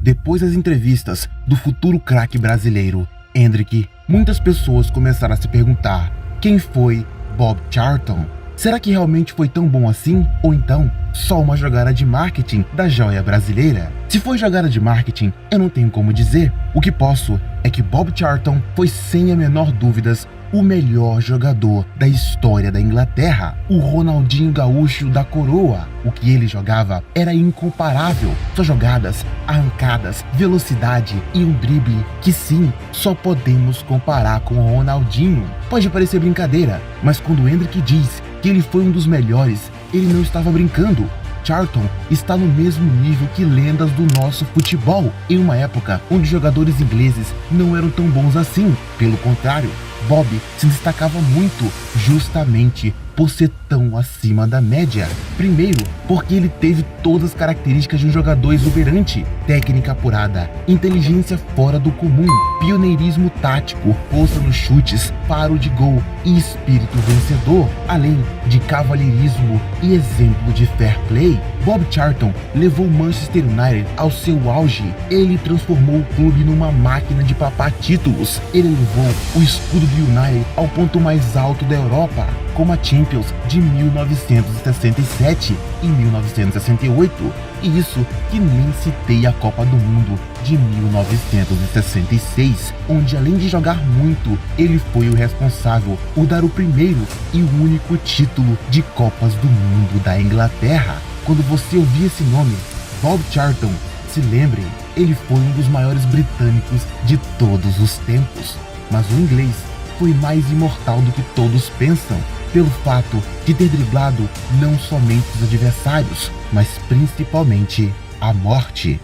Depois das entrevistas do futuro craque brasileiro, Hendrick, muitas pessoas começaram a se perguntar: quem foi Bob Charlton? Será que realmente foi tão bom assim? Ou então, só uma jogada de marketing da joia brasileira? Se foi jogada de marketing, eu não tenho como dizer. O que posso é que Bob Charlton foi, sem a menor dúvidas, o melhor jogador da história da Inglaterra. O Ronaldinho Gaúcho da coroa. O que ele jogava era incomparável. Suas jogadas, arrancadas, velocidade e um drible que sim, só podemos comparar com o Ronaldinho. Pode parecer brincadeira, mas quando o Hendrick diz que ele foi um dos melhores, ele não estava brincando. Charlton está no mesmo nível que lendas do nosso futebol, em uma época onde jogadores ingleses não eram tão bons assim. Pelo contrário, Bob se destacava muito justamente por ser tão acima da média. Primeiro, porque ele teve todas as características de um jogador exuberante: técnica apurada, inteligência fora do comum, pioneirismo tático, força nos chutes, faro de gol e espírito vencedor, além de cavalheirismo e exemplo de fair play. Bob Charlton levou o Manchester United ao seu auge. Ele transformou o clube numa máquina de papar títulos. Ele levou o escudo do United ao ponto mais alto da Europa, como a Champions de 1967 e 1968, e isso que nem citei a Copa do Mundo de 1966, onde, além de jogar muito, ele foi o responsável por dar o primeiro e único título de Copas do Mundo da Inglaterra. Quando você ouvir esse nome, Bob Charlton, se lembre, ele foi um dos maiores britânicos de todos os tempos, mas o inglês foi mais imortal do que todos pensam, pelo fato de ter driblado não somente os adversários, mas principalmente a morte.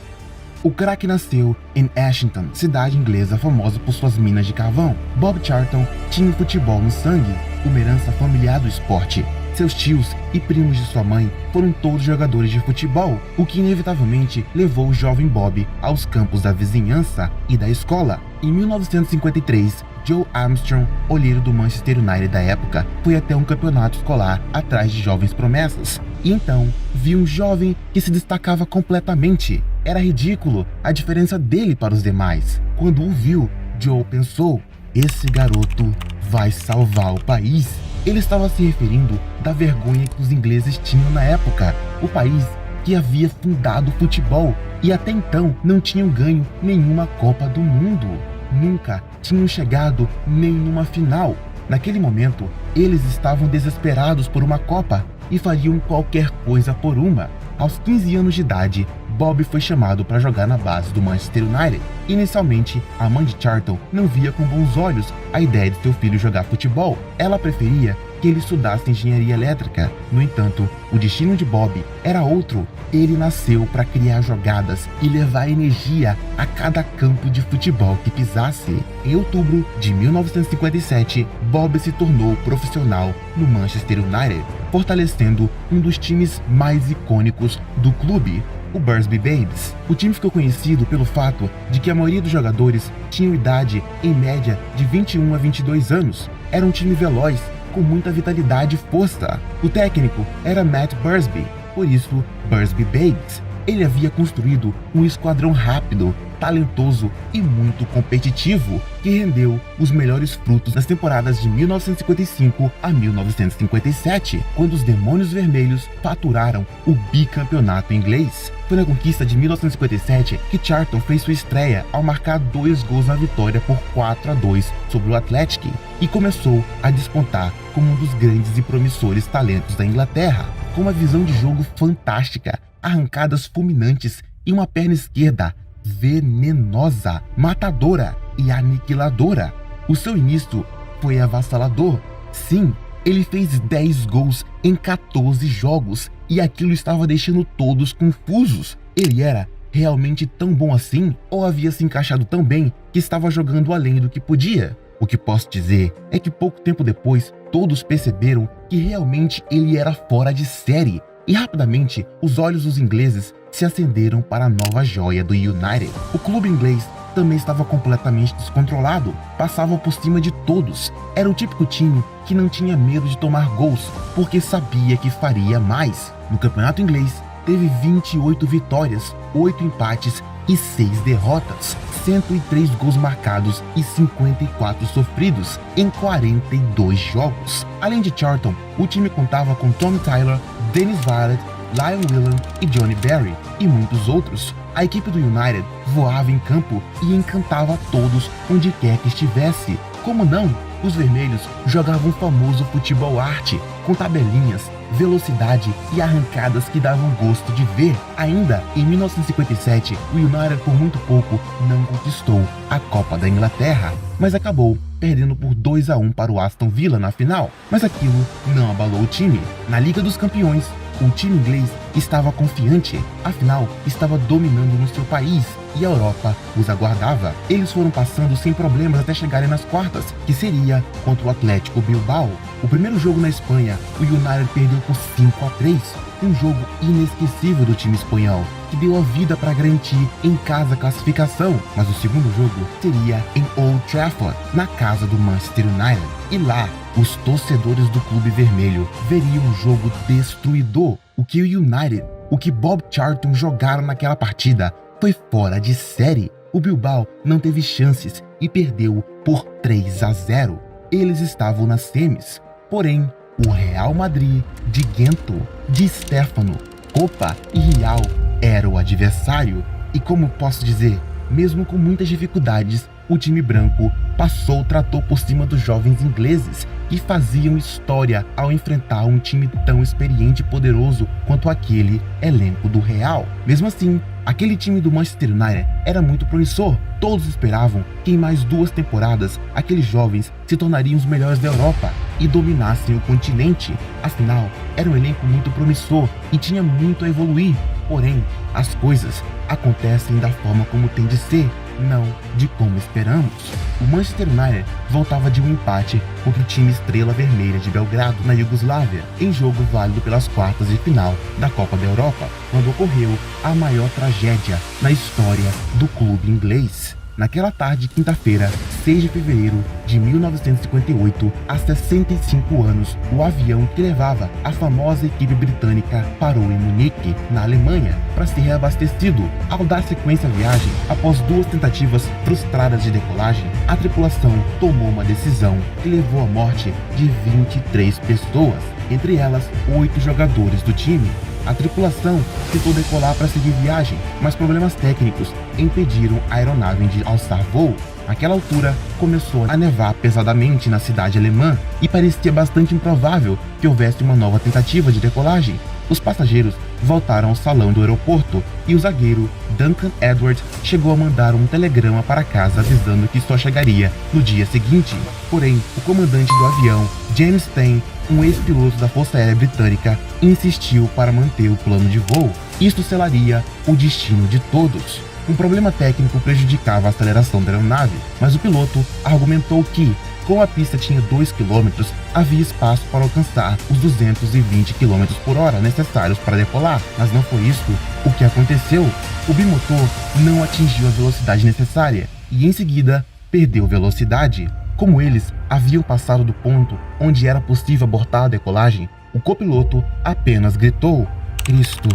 O craque nasceu em Ashington, cidade inglesa famosa por suas minas de carvão. Bob Charlton tinha o futebol no sangue, uma herança familiar do esporte. Seus tios e primos de sua mãe foram todos jogadores de futebol, o que inevitavelmente levou o jovem Bob aos campos da vizinhança e da escola. Em 1953, Joe Armstrong, olheiro do Manchester United da época, foi até um campeonato escolar atrás de jovens promessas. E então, viu um jovem que se destacava completamente. Era ridículo a diferença dele para os demais. Quando o viu, Joe pensou: esse garoto vai salvar o país. Ele estava se referindo da vergonha que os ingleses tinham na época. O país que havia fundado o futebol e até então não tinham ganho nenhuma Copa do Mundo. Nunca tinham chegado nem numa final. Naquele momento, eles estavam desesperados por uma Copa e fariam qualquer coisa por uma. Aos 15 anos de idade, Bob foi chamado para jogar na base do Manchester United. Inicialmente, a mãe de Charlton não via com bons olhos a ideia de seu filho jogar futebol. Ela preferia que ele estudasse engenharia elétrica. No entanto, o destino de Bob era outro. Ele nasceu para criar jogadas e levar energia a cada campo de futebol que pisasse. Em outubro de 1957, Bob se tornou profissional no Manchester United, fortalecendo um dos times mais icônicos do clube, o Bursby Babes. O time ficou conhecido pelo fato de que a maioria dos jogadores tinham idade em média de 21 a 22 anos. Era um time veloz, com muita vitalidade e força. O técnico era Matt Bursby, por isso Bursby Babes. Ele havia construído um esquadrão rápido, talentoso e muito competitivo, que rendeu os melhores frutos nas temporadas de 1955 a 1957, quando os Demônios Vermelhos faturaram o bicampeonato inglês. Foi na conquista de 1957 que Charlton fez sua estreia ao marcar 2 gols na vitória por 4-2 sobre o Athletic e começou a despontar como um dos grandes e promissores talentos da Inglaterra, com uma visão de jogo fantástica, arrancadas fulminantes e uma perna esquerda venenosa, matadora e aniquiladora. O seu início foi avassalador. Sim, ele fez 10 gols em 14 jogos e aquilo estava deixando todos confusos. Ele era realmente tão bom assim ou havia se encaixado tão bem que estava jogando além do que podia? O que posso dizer é que pouco tempo depois todos perceberam que realmente ele era fora de série e rapidamente os olhos dos ingleses se acenderam para a nova joia do United. O clube inglês também estava completamente descontrolado, passava por cima de todos. Era o típico time que não tinha medo de tomar gols, porque sabia que faria mais. No campeonato inglês, teve 28 vitórias, 8 empates e 6 derrotas, 103 gols marcados e 54 sofridos em 42 jogos. Além de Charlton, o time contava com Tommy Tyler, Dennis Viollet, Lyon Whelan e Johnny Barry, e muitos outros. A equipe do United voava em campo e encantava a todos onde quer que estivesse. Como não? Os vermelhos jogavam o famoso futebol arte, com tabelinhas, velocidade e arrancadas que davam gosto de ver. Ainda em 1957, o United por muito pouco não conquistou a Copa da Inglaterra, mas acabou perdendo por 2-1 para o Aston Villa na final. Mas aquilo não abalou o time. Na Liga dos Campeões, o time inglês estava confiante, afinal estava dominando no seu país e a Europa os aguardava. Eles foram passando sem problemas até chegarem nas quartas, que seria contra o Atlético Bilbao. O primeiro jogo na Espanha, o United perdeu por 5-3, um jogo inesquecível do time espanhol, que deu a vida para garantir em casa a classificação. Mas o segundo jogo seria em Old Trafford, na casa do Manchester United, e lá os torcedores do clube vermelho veriam um jogo destruidor. O que o United, o que Bob Charlton jogaram naquela partida foi fora de série. O Bilbao não teve chances e perdeu por 3-0. Eles estavam nas semis, porém o Real Madrid de Gento, de Stefano, Copa e Real era o adversário. E como posso dizer, mesmo com muitas dificuldades, o time branco passou o trator por cima dos jovens ingleses, que faziam história ao enfrentar um time tão experiente e poderoso quanto aquele elenco do Real. Mesmo assim, aquele time do Manchester United era muito promissor. Todos esperavam que em mais 2 temporadas aqueles jovens se tornariam os melhores da Europa e dominassem o continente. Afinal, era um elenco muito promissor e tinha muito a evoluir. Porém, as coisas acontecem da forma como tem de ser, não de como esperamos. O Manchester United voltava de um empate contra o time Estrela Vermelha de Belgrado, na Iugoslávia, em jogo válido pelas quartas de final da Copa da Europa, quando ocorreu a maior tragédia na história do clube inglês. Naquela tarde de quinta-feira, 6 de fevereiro de 1958, há 65 anos, o avião que levava a famosa equipe britânica parou em Munique, na Alemanha, para ser reabastecido. Ao dar sequência à viagem, após 2 tentativas frustradas de decolagem, a tripulação tomou uma decisão que levou à morte de 23 pessoas, entre elas 8 jogadores do time. A tripulação tentou decolar para seguir viagem, mas problemas técnicos impediram a aeronave de alçar voo. Naquela altura, começou a nevar pesadamente na cidade alemã e parecia bastante improvável que houvesse uma nova tentativa de decolagem. Os passageiros voltaram ao salão do aeroporto e o zagueiro Duncan Edwards chegou a mandar um telegrama para casa avisando que só chegaria no dia seguinte. Porém, o comandante do avião, James Stein, um ex-piloto da Força Aérea Britânica, insistiu para manter o plano de voo. Isto selaria o destino de todos. Um problema técnico prejudicava a aceleração da aeronave, mas o piloto argumentou que, como a pista tinha 2 km, havia espaço para alcançar os 220 km por hora necessários para decolar. Mas não foi isso o que aconteceu. O bimotor não atingiu a velocidade necessária e, em seguida, perdeu velocidade. Como eles haviam passado do ponto onde era possível abortar a decolagem, o copiloto apenas gritou: "Cristo,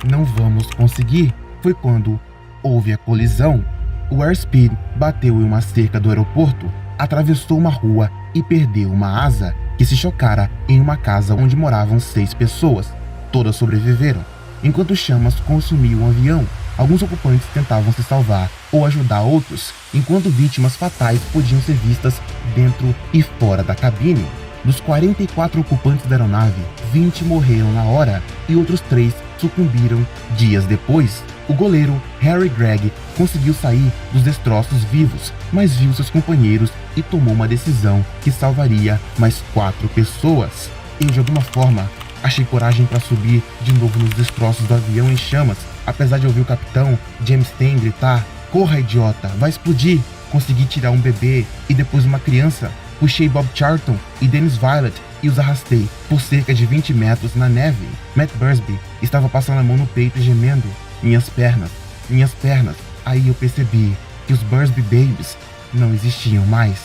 não vamos conseguir." Foi quando houve a colisão. O airspeed bateu em uma cerca do aeroporto, atravessou uma rua e perdeu uma asa, que se chocara em uma casa onde moravam 6 pessoas. Todas sobreviveram. Enquanto chamas consumiam o avião, alguns ocupantes tentavam se salvar ou ajudar outros, enquanto vítimas fatais podiam ser vistas dentro e fora da cabine. Dos 44 ocupantes da aeronave, 20 morreram na hora e outros 3 sucumbiram dias depois. O goleiro Harry Gregg conseguiu sair dos destroços vivos, mas viu seus companheiros e tomou uma decisão que salvaria mais 4 pessoas. Eu, de alguma forma, achei coragem para subir de novo nos destroços do avião em chamas, apesar de ouvir o capitão James Stein gritar: "Corra, idiota, vai explodir!" Consegui tirar um bebê e depois uma criança. Puxei Bob Charlton e Dennis Viollet e os arrastei por cerca de 20 metros na neve. Matt Bursby estava passando a mão no peito e gemendo: minhas pernas, minhas pernas." Aí eu percebi que os Bursby Babies não existiam mais.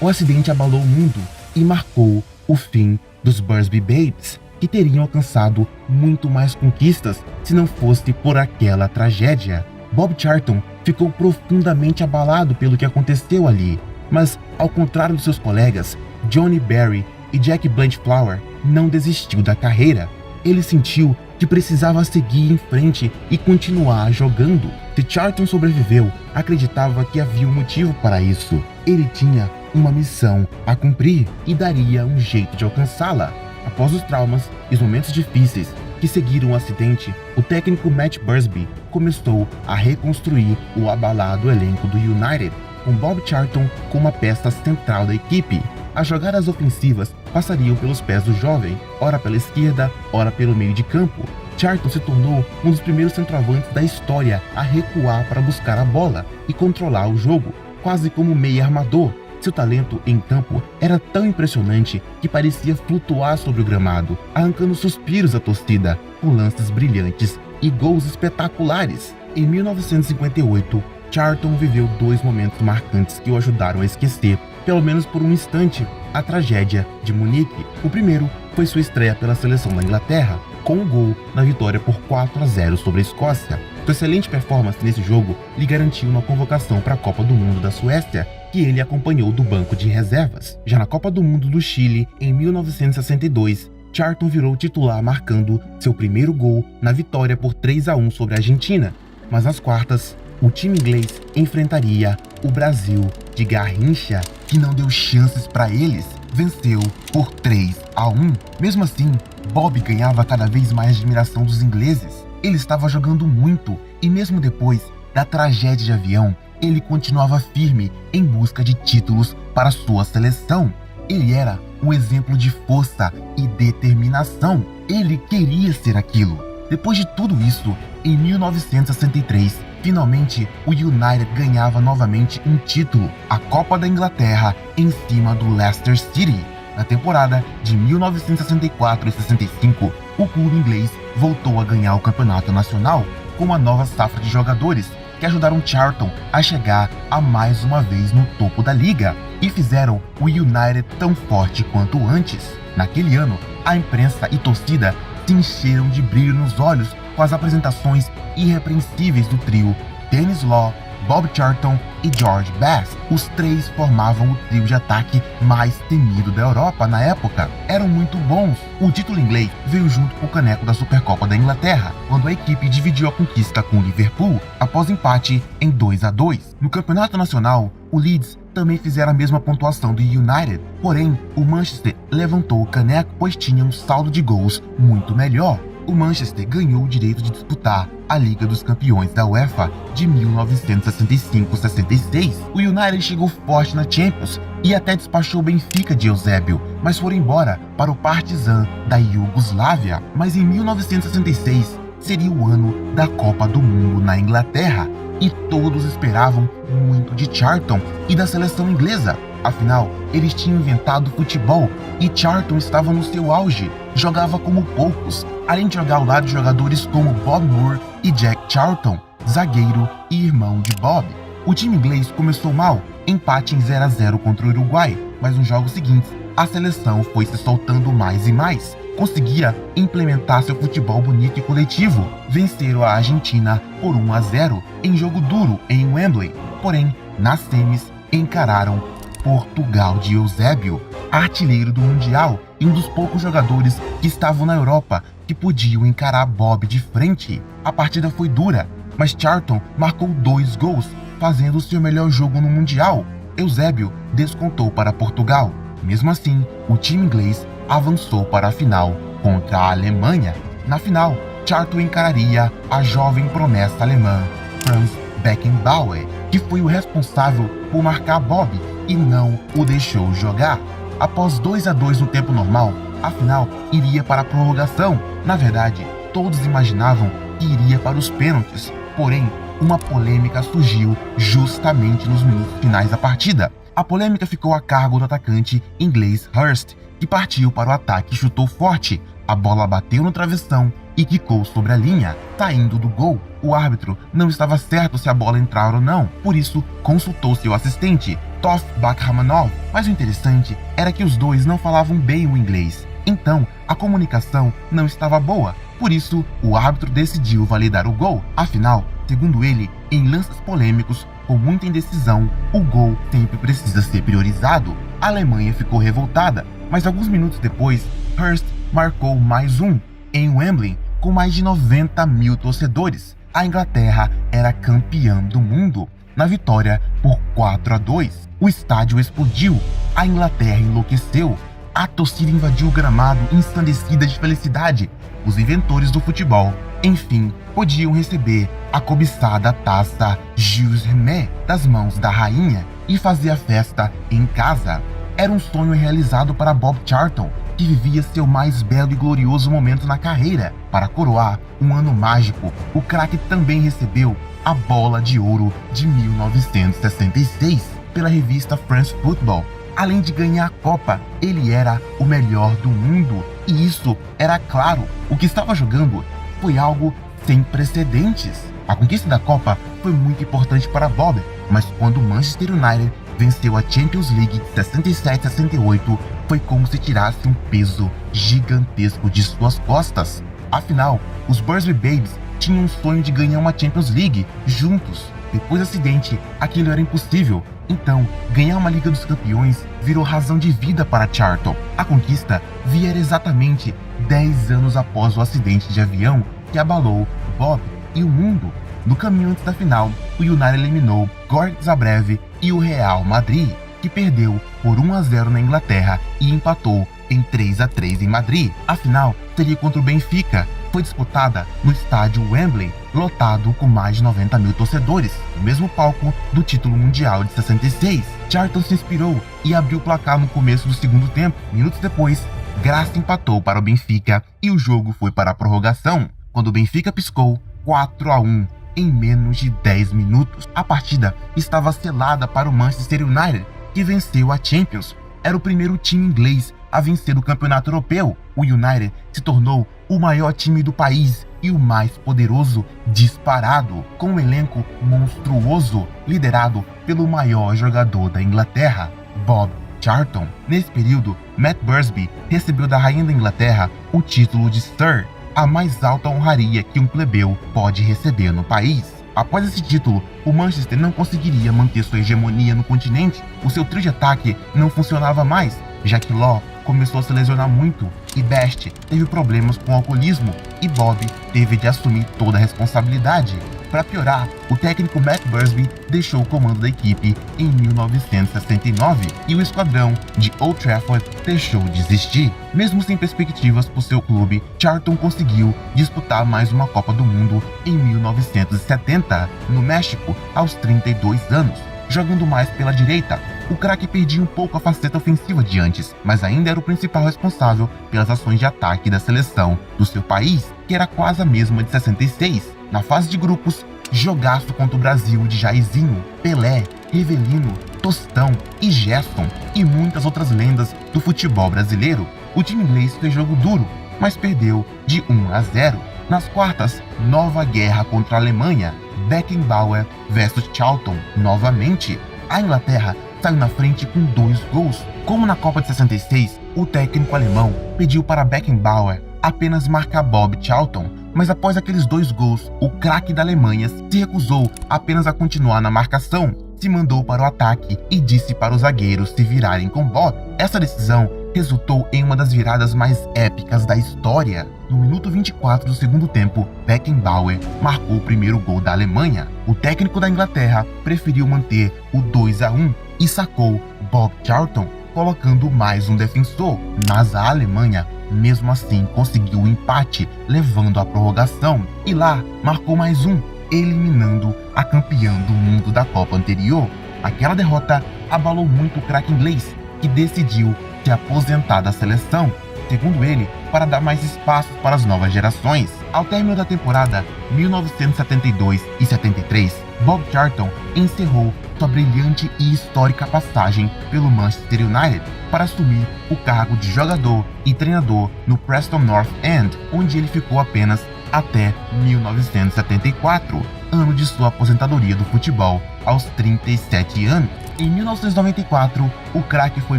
O acidente abalou o mundo e marcou o fim dos Bursby Babies, que teriam alcançado muito mais conquistas se não fosse por aquela tragédia. Bob Charlton ficou profundamente abalado pelo que aconteceu ali, mas, ao contrário de seus colegas, Johnny Berry e Jack Blanchflower não desistiu da carreira. Ele sentiu que precisava seguir em frente e continuar jogando. Se Charlton sobreviveu, acreditava que havia um motivo para isso. Ele tinha uma missão a cumprir e daria um jeito de alcançá-la. Após os traumas e os momentos difíceis que seguiram o acidente, o técnico Matt Busby começou a reconstruir o abalado elenco do United, com Bob Charlton como a peça central da equipe. As jogadas ofensivas passariam pelos pés do jovem, ora pela esquerda, ora pelo meio de campo. Charlton se tornou um dos primeiros centroavantes da história a recuar para buscar a bola e controlar o jogo, quase como meio armador. Seu talento em campo era tão impressionante que parecia flutuar sobre o gramado, arrancando suspiros à torcida, com lances brilhantes e gols espetaculares. Em 1958, Charlton viveu dois momentos marcantes que o ajudaram a esquecer, pelo menos por um instante, a tragédia de Munique. O primeiro foi sua estreia pela seleção da Inglaterra, com um gol na vitória por 4-0 sobre a Escócia. Sua excelente performance nesse jogo lhe garantiu uma convocação para a Copa do Mundo da Suécia, que ele acompanhou do banco de reservas. Já na Copa do Mundo do Chile, em 1962, Charlton virou titular marcando seu primeiro gol na vitória por 3-1 sobre a Argentina. Mas nas quartas, o time inglês enfrentaria o Brasil de Garrincha, que não deu chances para eles. Venceu por 3-1. Mesmo assim, Bob ganhava cada vez mais admiração dos ingleses. Ele estava jogando muito e mesmo depois da tragédia de avião, ele continuava firme em busca de títulos para sua seleção. Ele era um exemplo de força e determinação. Ele queria ser aquilo. Depois de tudo isso, em 1963, finalmente o United ganhava novamente um título, a Copa da Inglaterra, em cima do Leicester City. Na temporada de 1964 e 65, o clube inglês voltou a ganhar o campeonato nacional com uma nova safra de jogadores que ajudaram Charlton a chegar a mais uma vez no topo da liga e fizeram o United tão forte quanto antes. Naquele ano, a imprensa e torcida se encheram de brilho nos olhos com as apresentações irrepreensíveis do trio Denis Law, Bob Charlton e George Best. Os três formavam o trio de ataque mais temido da Europa na época. Eram muito bons. O título inglês veio junto com o caneco da Supercopa da Inglaterra, quando a equipe dividiu a conquista com o Liverpool, após empate em 2-2. No campeonato nacional, o Leeds também fizeram a mesma pontuação do United, porém, o Manchester levantou o caneco pois tinha um saldo de gols muito melhor. O Manchester ganhou o direito de disputar a Liga dos Campeões da UEFA de 1965-66. O United chegou forte na Champions e até despachou o Benfica de Eusébio, mas foram embora para o Partizan da Iugoslávia. Mas em 1966 seria o ano da Copa do Mundo na Inglaterra e todos esperavam muito de Charlton e da seleção inglesa. Afinal, eles tinham inventado futebol e Charlton estava no seu auge, jogava como poucos, além de jogar ao lado de jogadores como Bob Moore e Jack Charlton, zagueiro e irmão de Bob. O time inglês começou mal, empate em 0-0 contra o Uruguai, mas nos jogos seguintes a seleção foi se soltando mais e mais. Conseguia implementar seu futebol bonito e coletivo. Venceram a Argentina por 1-0 em jogo duro em Wembley. Porém, nas semis encararam Portugal de Eusébio, artilheiro do Mundial e um dos poucos jogadores que estavam na Europa que podiam encarar Bob de frente. A partida foi dura, mas Charlton marcou 2 gols, fazendo seu melhor jogo no Mundial. Eusébio descontou para Portugal. Mesmo assim, o time inglês avançou para a final contra a Alemanha. Na final, Charlton encararia a jovem promessa alemã Franz Beckenbauer, que foi o responsável por marcar Bob e não o deixou jogar. Após 2-2 no tempo normal, a final iria para a prorrogação. Na verdade, todos imaginavam que iria para os pênaltis, porém, uma polêmica surgiu justamente nos minutos finais da partida. A polêmica ficou a cargo do atacante inglês Hurst, que partiu para o ataque e chutou forte. A bola bateu no travessão e quicou sobre a linha. Saindo do gol, o árbitro não estava certo se a bola entrava ou não, por isso consultou seu assistente, Toff Bakhramanov. Mas o interessante era que os dois não falavam bem o inglês, então a comunicação não estava boa. Por isso, o árbitro decidiu validar o gol. Afinal, segundo ele, Em lances polêmicos, com muita indecisão, o gol sempre precisa ser priorizado. A Alemanha ficou revoltada, mas alguns minutos depois, Hurst marcou mais um. Em Wembley, com mais de 90 mil torcedores, a Inglaterra era campeã do mundo. Na vitória por 4-2, o estádio explodiu, a Inglaterra enlouqueceu, a torcida invadiu o gramado ensandecida de felicidade. Os inventores do futebol, enfim, podiam receber a cobiçada taça Jules Rimet das mãos da rainha e fazer a festa em casa. Era um sonho realizado para Bob Charlton, que vivia seu mais belo e glorioso momento na carreira. Para coroar um ano mágico, o craque também recebeu a Bola de Ouro de 1966 pela revista France Football. Além de ganhar a Copa, ele era o melhor do mundo. E isso era claro. O que estava jogando foi algo sem precedentes. A conquista da Copa foi muito importante para Bob, mas quando o Manchester United venceu a Champions League de 67-68, foi como se tirasse um peso gigantesco de suas costas. Afinal, os Bursby Babes tinham um sonho de ganhar uma Champions League juntos. Depois do acidente, aquilo era impossível. Então, ganhar uma Liga dos Campeões virou razão de vida para Charlton. A conquista viera exatamente 10 anos após o acidente de avião que abalou Bob e o mundo. No caminho antes da final, o United eliminou Gorg Zabrze e o Real Madrid, que perdeu por 1-0 na Inglaterra e empatou em 3-3 em Madrid. A final seria contra o Benfica. Foi disputada no estádio Wembley, lotado com mais de 90 mil torcedores, no mesmo palco do título mundial de 66. Charlton se inspirou e abriu o placar no começo do segundo tempo. Minutos depois, Graça empatou para o Benfica e o jogo foi para a prorrogação, quando o Benfica piscou 4-1 em menos de 10 minutos. A partida estava selada para o Manchester United, que venceu a Champions. Era o primeiro time inglês a vencer o campeonato europeu. O United se tornou o maior time do país e o mais poderoso disparado, com um elenco monstruoso liderado pelo maior jogador da Inglaterra, Bob Charlton. Nesse período, Matt Busby recebeu da rainha da Inglaterra o título de Sir, a mais alta honraria que um plebeu pode receber no país. Após esse título, o Manchester não conseguiria manter sua hegemonia no continente. O seu trio de ataque não funcionava mais, já que Law começou a se lesionar muito e Best teve problemas com o alcoolismo e Bob teve de assumir toda a responsabilidade. Para piorar, o técnico Matt Busby deixou o comando da equipe em 1969 e o esquadrão de Old Trafford deixou de existir. Mesmo sem perspectivas por seu clube, Charlton conseguiu disputar mais uma Copa do Mundo em 1970, no México, aos 32 anos. Jogando mais pela direita, o craque perdia um pouco a faceta ofensiva de antes, mas ainda era o principal responsável pelas ações de ataque da seleção do seu país, que era quase a mesma de 66. Na fase de grupos, jogaço contra o Brasil de Jairzinho, Pelé, Rivelino, Tostão e Gerson e muitas outras lendas do futebol brasileiro. O time inglês fez jogo duro, mas perdeu de 1-0. Nas quartas, nova guerra contra a Alemanha, Beckenbauer versus Charlton novamente. A Inglaterra saiu na frente com 2 gols. Como na Copa de 66, o técnico alemão pediu para Beckenbauer apenas marcar Bob Charlton, mas após aqueles 2 gols, o craque da Alemanha se recusou apenas a continuar na marcação, se mandou para o ataque e disse para os zagueiros se virarem com Bob. Essa decisão resultou em uma das viradas mais épicas da história. No minuto 24 do segundo tempo, Beckenbauer marcou o primeiro gol da Alemanha. O técnico da Inglaterra preferiu manter o 2-1 e sacou Bob Charlton, colocando mais um defensor, mas a Alemanha, mesmo assim, conseguiu o empate, levando à prorrogação, e lá marcou mais um, eliminando a campeã do mundo da Copa anterior. Aquela derrota abalou muito o craque inglês, que decidiu se aposentar da seleção, segundo ele, para dar mais espaço para as novas gerações. Ao término da temporada 1972 e 73, Bob Charlton encerrou sua brilhante e histórica passagem pelo Manchester United para assumir o cargo de jogador e treinador no Preston North End, onde ele ficou apenas até 1974, ano de sua aposentadoria do futebol aos 37 anos. Em 1994, o craque foi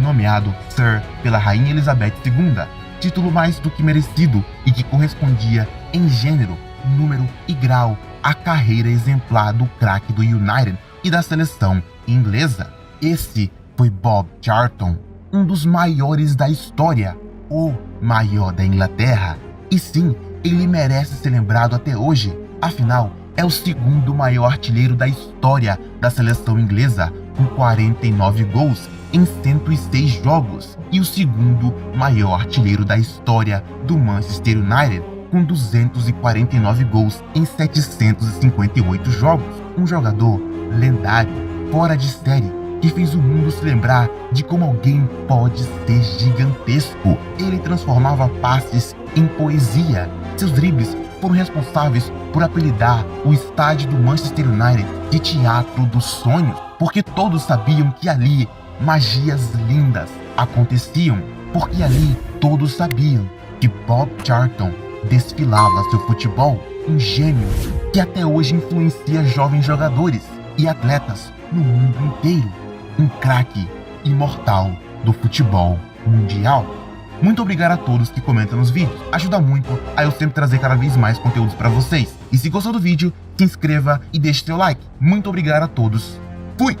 nomeado Sir pela Rainha Elizabeth II, título mais do que merecido e que correspondia em gênero, número e grau a carreira exemplar do craque do United e da seleção inglesa. Esse foi Bob Charlton, um dos maiores da história, o maior da Inglaterra. E sim, ele merece ser lembrado até hoje, afinal, é o segundo maior artilheiro da história da seleção inglesa, com 49 gols em 106 jogos, e o segundo maior artilheiro da história do Manchester United, com 249 gols em 758 jogos. Um jogador lendário, fora de série, que fez o mundo se lembrar de como alguém pode ser gigantesco. Ele transformava passes em poesia. Seus dribles foram responsáveis por apelidar o estádio do Manchester United de Teatro dos Sonhos, porque todos sabiam que ali magias lindas aconteciam, porque ali todos sabiam que Bob Charlton desfilava seu futebol, um gênio que até hoje influencia jovens jogadores e atletas no mundo inteiro, um craque imortal do futebol mundial. Muito obrigado a todos que comentam nos vídeos, ajuda muito a eu sempre trazer cada vez mais conteúdos para vocês. E se gostou do vídeo, se inscreva e deixe seu like. Muito obrigado a todos, fui!